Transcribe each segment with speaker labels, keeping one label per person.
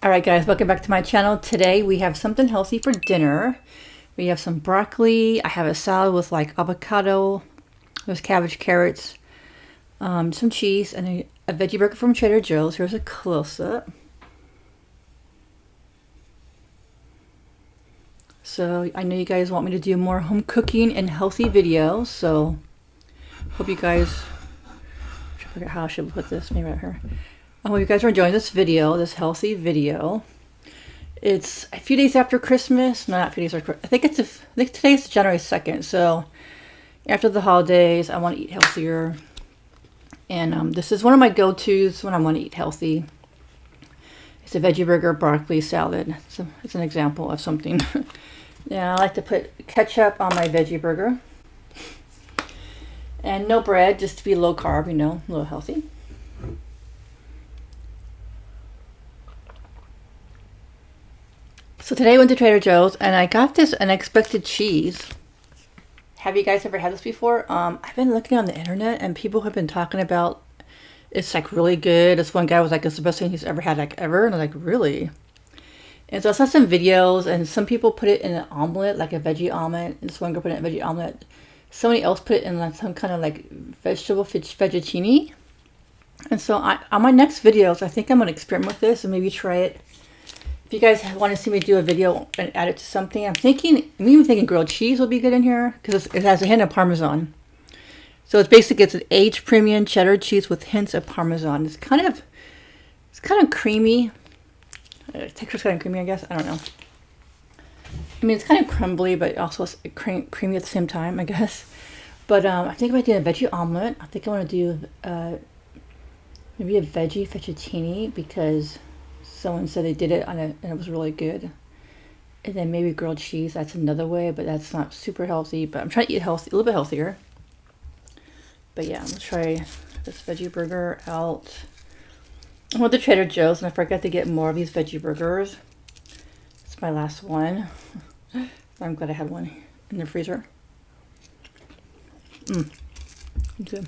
Speaker 1: Alright guys, welcome back to my channel. Today we have something healthy for dinner. We have some broccoli. I have a salad with like avocado, there's cabbage, carrots, some cheese, and a veggie burger from Trader Joe's. Here's a close-up. So I know you guys want me to do more home cooking and healthy videos, so hope you guys, I forget how I should put this, maybe right here. I hope you guys are enjoying this video, this healthy video. It's a few days after Christmas. No, not a few days after. I think today's January 2nd. So after the holidays, I want to eat healthier. And this is one of my go-tos when I want to eat healthy. It's a veggie burger, broccoli salad. So it's an example of something. Now I like to put ketchup on my veggie burger. And no bread, just to be low carb, you know, a little healthy. So today I went to Trader Joe's and I got this unexpected cheese. Have you guys ever had this before? I've been looking on the internet and people have been talking about it's like really good. This one guy was like, it's the best thing he's ever had, like ever. And I was like, really? And so I saw some videos and some people put it in an omelet, like a veggie omelet. And this one girl put it in a veggie omelet. Somebody else put it in like some kind of like vegetable fettuccine. And so on my next videos, I think I'm going to experiment with this and maybe try it. If you guys want to see me do a video and add it to something, I'm even thinking grilled cheese will be good in here because it has a hint of Parmesan. So it's an aged premium cheddar cheese with hints of Parmesan. It's kind of creamy. Texture's kind of creamy, I guess. I don't know. I mean, it's kind of crumbly, but also creamy at the same time, I guess. But I think if I do a veggie omelet, I think I want to do maybe a veggie fettuccine because someone said they did it and it was really good. And then maybe grilled cheese, that's another way, but that's not super healthy. But I'm trying to eat healthy, a little bit healthier. But yeah, I'm gonna try this veggie burger out. I went to Trader Joe's and I forgot to get more of these veggie burgers. It's my last one. I'm glad I had one in the freezer. Good.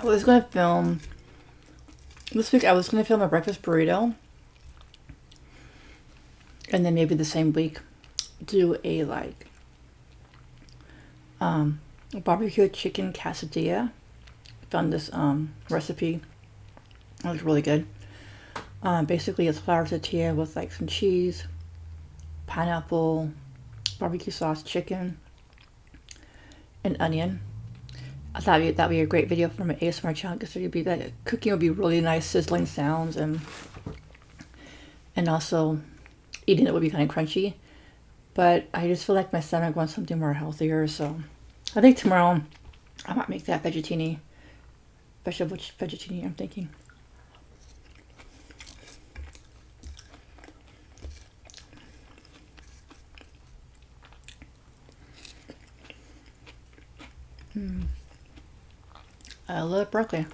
Speaker 1: I was going to film, this week I was going to film a breakfast burrito. And then maybe the same week do a like barbecue chicken quesadilla. Found this recipe. It was really good. Basically it's flour tortilla with like some cheese, pineapple, barbecue sauce, chicken, and onion. I thought that'd be a great video for my ASMR channel because it'd be that cooking would be really nice, sizzling sounds, and also eating it would be kind of crunchy. But I just feel like my stomach wants something more healthier, so I think tomorrow I might make that vegetable fettuccine. I'm thinking. I love broccoli.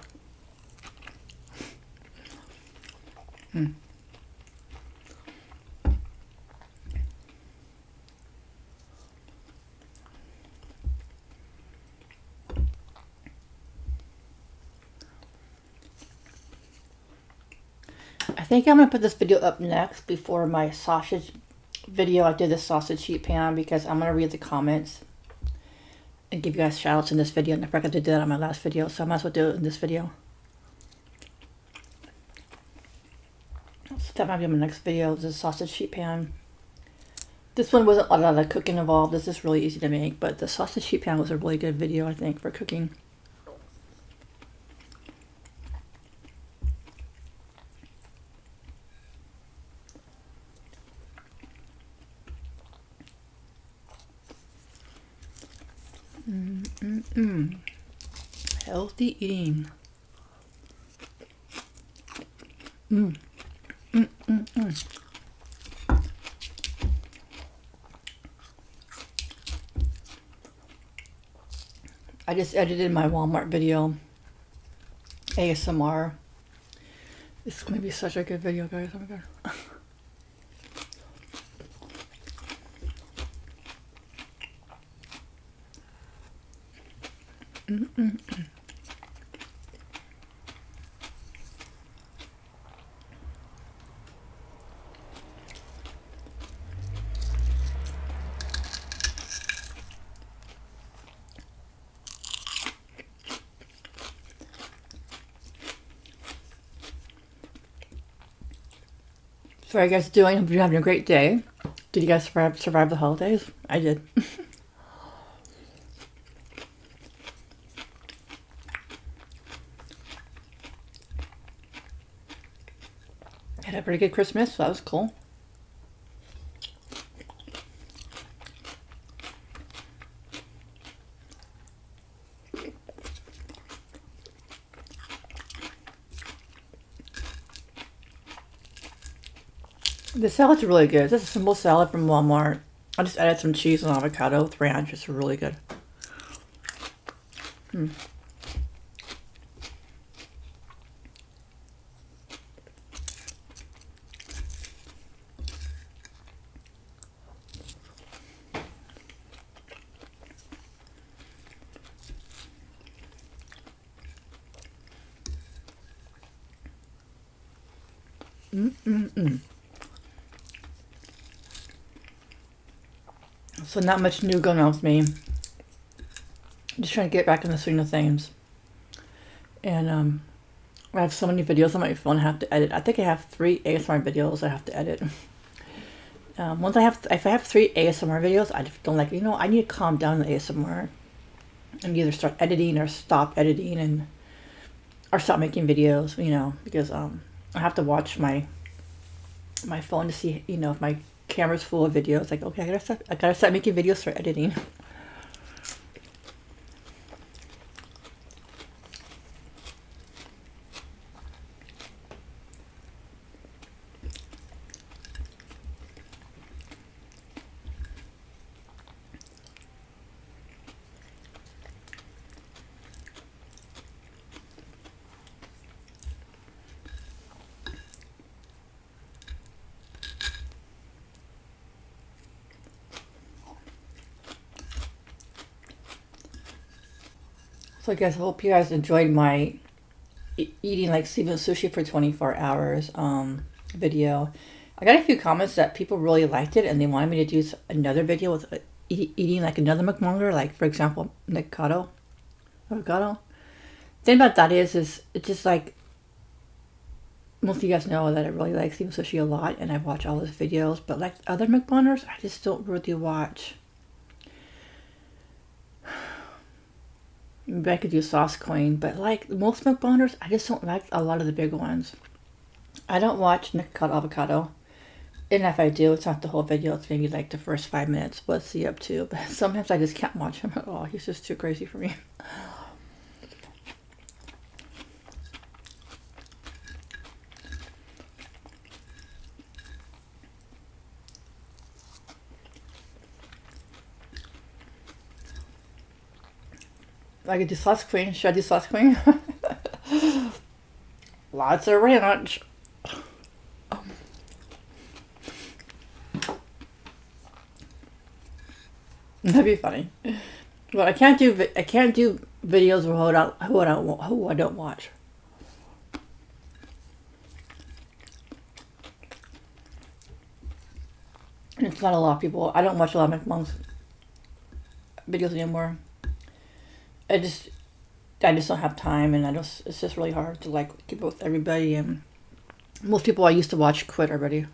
Speaker 1: I think I'm going to put this video up next before my sausage video. I did the sausage sheet pan because I'm going to read the comments and give you guys shout outs in this video, and I forgot to do that on my last video, so I might as well do it in this video. So that might be my next video, the sausage sheet pan. This one wasn't a lot of cooking involved. This is really easy to make, but the sausage sheet pan was a really good video, I think, for cooking. Healthy eating. I just edited my Walmart video, ASMR. It's gonna be such a good video, guys. Oh my god. So how are you guys doing? Hope you're having a great day. Did you guys survive the holidays? I did. Had a pretty good Christmas, so that was cool. The salad's really good. This is a simple salad from Walmart. I just added some cheese and avocado with ranch. It's really good. So not much new going on with me. Just trying to get back in the swing of things. And I have so many videos on my phone I have to edit. I think I have 3 ASMR videos I have to edit. If I have 3 ASMR videos, I just don't I need to calm down the ASMR and either start editing or stop editing or stop making videos, because I have to watch my phone to see, if my camera's full of videos. Like, okay, I gotta start making videos for editing. So I guess I hope you guys enjoyed my eating like seafood sushi for 24 hours video. I got a few comments that people really liked it and they wanted me to do another video with eating like another mukbanger, like for example avocado. The thing about that is it's just like most of you guys know that I really like seafood sushi a lot and I watch all his videos, but like other mukbangers I just don't really watch. Maybe I could do Sauce Queen, but like most mukbangers, I just don't like a lot of the big ones. I don't watch Nick Cut Avocado, and if I do, it's not the whole video. It's maybe like the first 5 minutes. What's he up to? But sometimes I just can't watch him at all. He's just too crazy for me. I could do Sauce Queen. Should I do Sauce Queen? Lots of ranch. That'd be funny. But I can't do videos who I don't watch. It's not a lot of people. I don't watch a lot of mukbangs videos anymore. I just don't have time, and it's just really hard to like keep up with everybody, and most people I used to watch quit already.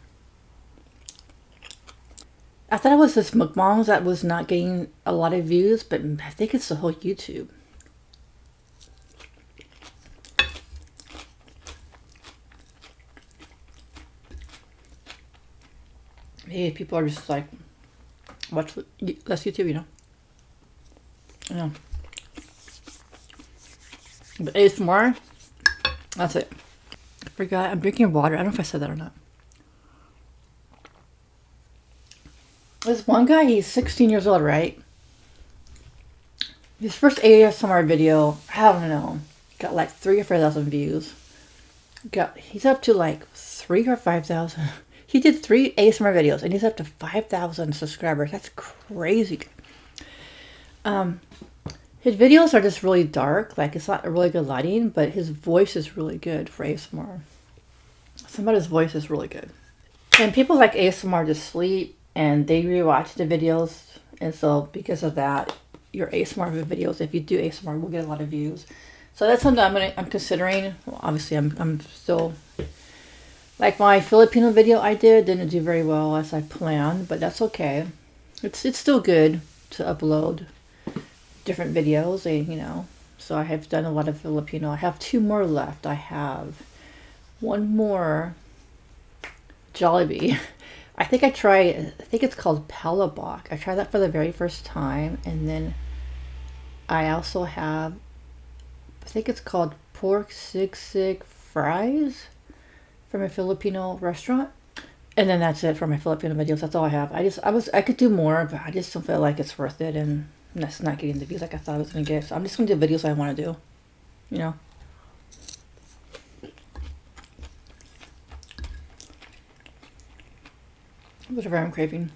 Speaker 1: I thought it was this mukbangs that was not getting a lot of views, but I think it's the whole YouTube. Maybe people are just like watch less YouTube, Yeah. But ASMR, that's it. I forgot, I'm drinking water. I don't know if I said that or not. This one guy, he's 16 years old, right? His first ASMR video, I don't know, got like 3,000 or 4,000 views. He's up to like 3,000 or 5,000. He did 3 ASMR videos and he's up to 5,000 subscribers. That's crazy. His videos are just really dark. Like, it's not a really good lighting, but his voice is really good for ASMR. Somebody's voice is really good. And people like ASMR to sleep, and they rewatch the videos. And so because of that, your ASMR videos, if you do ASMR, will get a lot of views. So that's something I'm considering. Well, obviously, I'm still, like my Filipino video I didn't do very well as I planned, but that's okay. It's still good to upload different videos, and so I have done a lot of Filipino. I have 2 more left. I have 1 more Jollibee. I think it's called Palabok. I tried that for the very first time, and then I also have, I think it's called pork siksik fries from a Filipino restaurant. And then that's it for my Filipino videos. That's all I have. I could do more, but I just don't feel like it's worth it, and that's not getting the views like I thought I was gonna get. So I'm just gonna do videos I want to do, you know. Whatever I'm craving.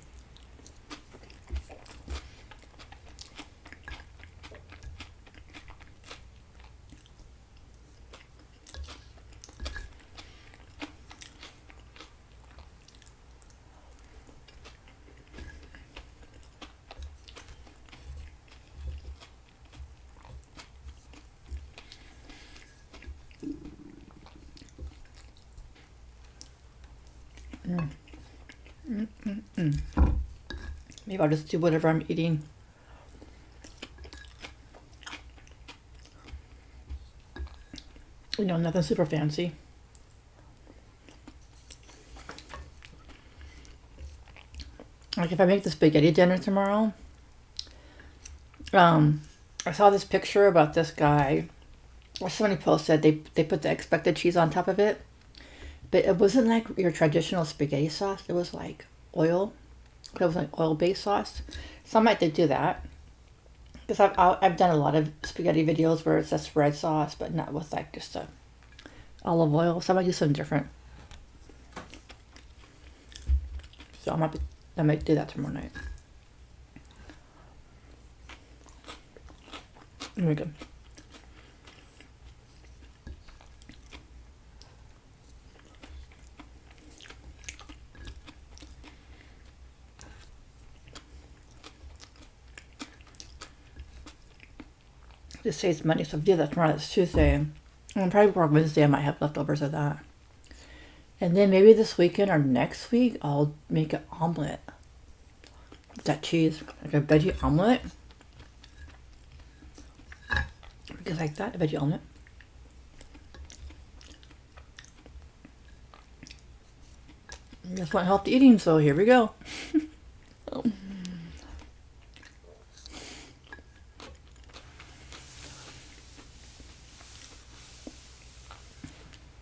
Speaker 1: Maybe I'll just do whatever I'm eating. Nothing super fancy. Like if I make the spaghetti dinner tomorrow, I saw this picture about this guy, or somebody posted they put the expected cheese on top of it, but it wasn't like your traditional spaghetti sauce. It was like oil. It was like oil-based sauce. So I might do that, because I've done a lot of spaghetti videos where it's just red sauce, but not with like just a olive oil. So I might do something different. So I might do that tomorrow night. There we go. This says Monday, so if I do that tomorrow, it's Tuesday. And probably for Wednesday, I might have leftovers of that. And then maybe this weekend or next week, I'll make an omelet with that cheese, like a veggie omelet. Because like that, a veggie omelet. I just want healthy eating, so here we go.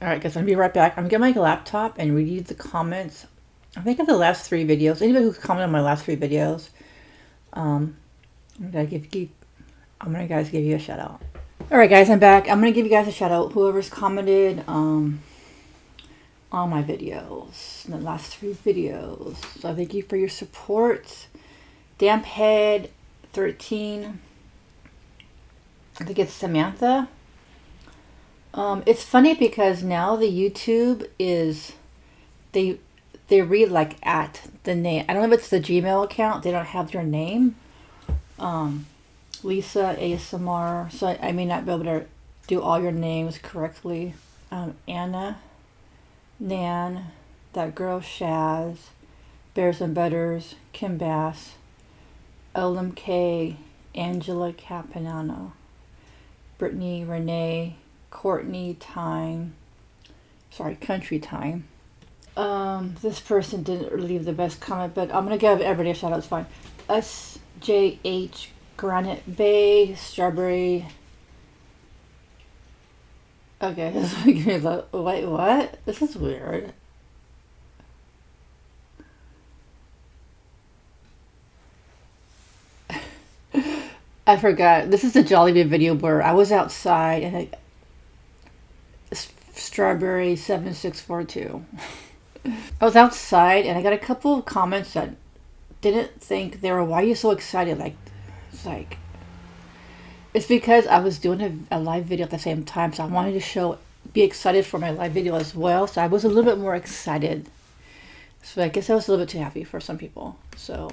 Speaker 1: Alright guys, I'm going to be right back. I'm going to get my laptop and read the comments. I think of the last 3 videos. Anybody who's commented on my last 3 videos, I'm going to guys give you a shout out. Alright guys, I'm back. I'm going to give you guys a shout out. Whoever's commented on my videos, the last 3 videos. So thank you for your support. Damphead 13. I think it's Samantha. It's funny because now the YouTube is, they read like at the name. I don't know if it's the Gmail account. They don't have your name. Lisa ASMR. So I may not be able to do all your names correctly. Anna, Nan, that girl Shaz, Bears and Butters, Kim Bass, LMK, Angela Capanano, Brittany, Renee, Courtney Time, Country Time. This person didn't leave the best comment, but I'm gonna give everybody a shout out. It's fine. SJH, Granite Bay, Strawberry. Okay, this is wait, what? This is weird. I forgot. This is the Jollibee video where I was outside and Strawberry 7642. I was outside and I got a couple of comments that didn't think they were, why are you so excited? Like, it's like, It's because I was doing a live video at the same time, so I wanted to be excited for my live video as well. So I was a little bit more excited. So I guess I was a little bit too happy for some people. So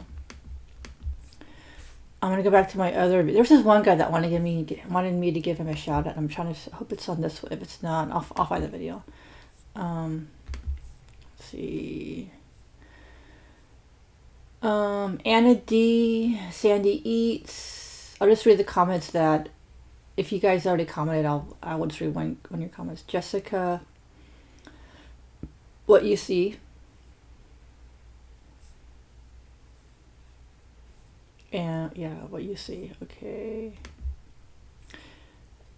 Speaker 1: I'm gonna go back to my other. There's this one guy that wanted me to give him a shout out. I'm trying to hope it's on this one. If it's not, I'll find the video. Let's see. Anna D, Sandy Eats. I'll just read the comments that if you guys already commented, I will just read one of your comments. Jessica, what you see. And yeah, what you see. Okay.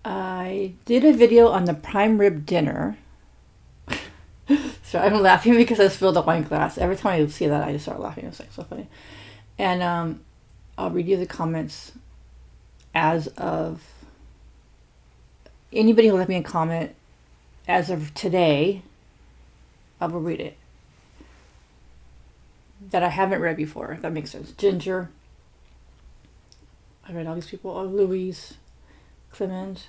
Speaker 1: I did a video on the prime rib dinner. So I'm laughing because I spilled a wine glass. Every time I see that, I just start laughing. It's like so funny. And I'll read you the comments as of anybody who left me a comment as of today. I will read it. That I haven't read before, if that makes sense. Ginger. I read all these people. Oh, Louise, Clement,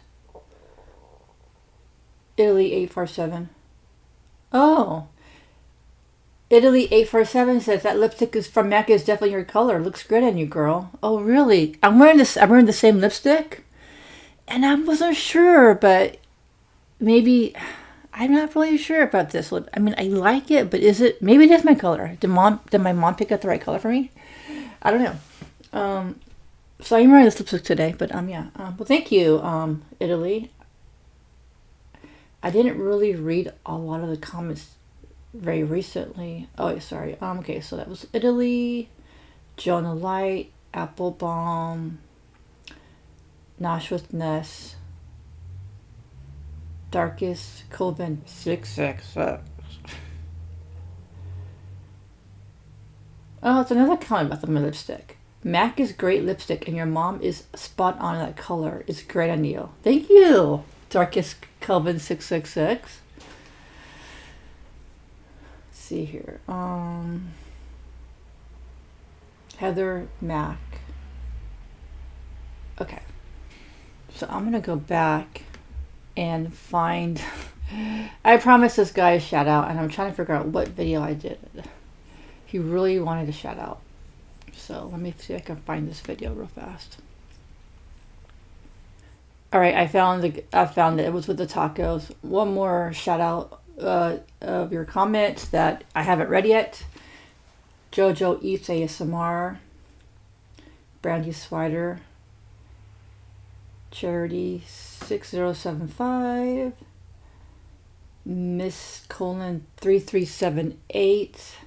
Speaker 1: Italy 847. Oh, Italy 847 says that lipstick is from MAC is definitely your color. Looks great on you, girl. Oh, really? I'm wearing the same lipstick, and I wasn't sure, but maybe I'm not really sure about this lip. I mean, I like it, but maybe it is my color? Did my mom pick out the right color for me? I don't know. So I'm wearing this lipstick today, but yeah. Well, thank you, Italy. I didn't really read a lot of the comments very recently. Oh, sorry. Okay, so that was Italy, Jonah Light, Applebaum, Nosh with Ness, Darkest, Colvin 666. Oh, it's another comment about the lipstick. MAC is great lipstick, and your mom is spot on that color. It's great on you. Thank you, Darkest Kelvin 666. Let's see here. Heather MAC. Okay. So I'm gonna go back and find. I promised this guy a shout out, and I'm trying to figure out what video I did. He really wanted a shout out. So let me see if I can find this video real fast. All right, I found it. It was with the tacos. One more shout out of your comments that I haven't read yet. Jojo Eats ASMR, Brandy Swider, Charity 6075, Miss Colon 3378.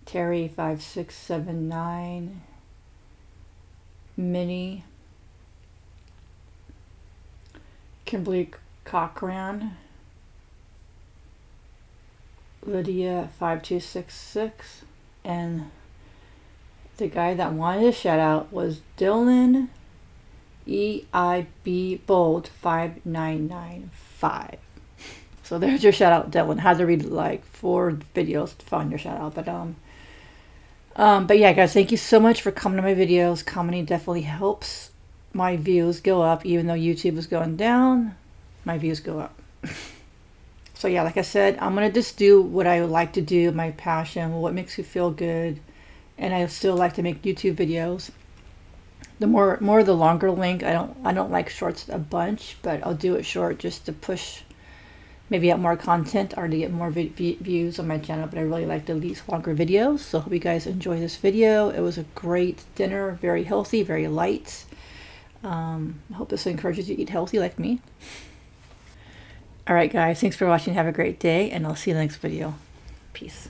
Speaker 1: Terry 5679, Minnie, Kimberly Cochran, Lydia 5266, and the guy that wanted a shout out was Dylan EIB Bold 5995. So there's your shout out, Dylan. Had to read like 4 videos to find your shout out, but yeah, guys, thank you so much for coming to my videos. Commenting definitely helps my views go up. Even though YouTube is going down, my views go up. So yeah, like I said, I'm gonna just do what I like to do, my passion, what makes me feel good, and I still like to make YouTube videos. The more the longer link. I don't like shorts a bunch, but I'll do it short just to push maybe out more content or to get more views on my channel. But I really like these longer videos, so hope you guys enjoy this video. It was a great dinner, very healthy, very light. I hope this encourages you to eat healthy like me. All right, guys, thanks for watching. Have a great day, and I'll see you in the next video. Peace.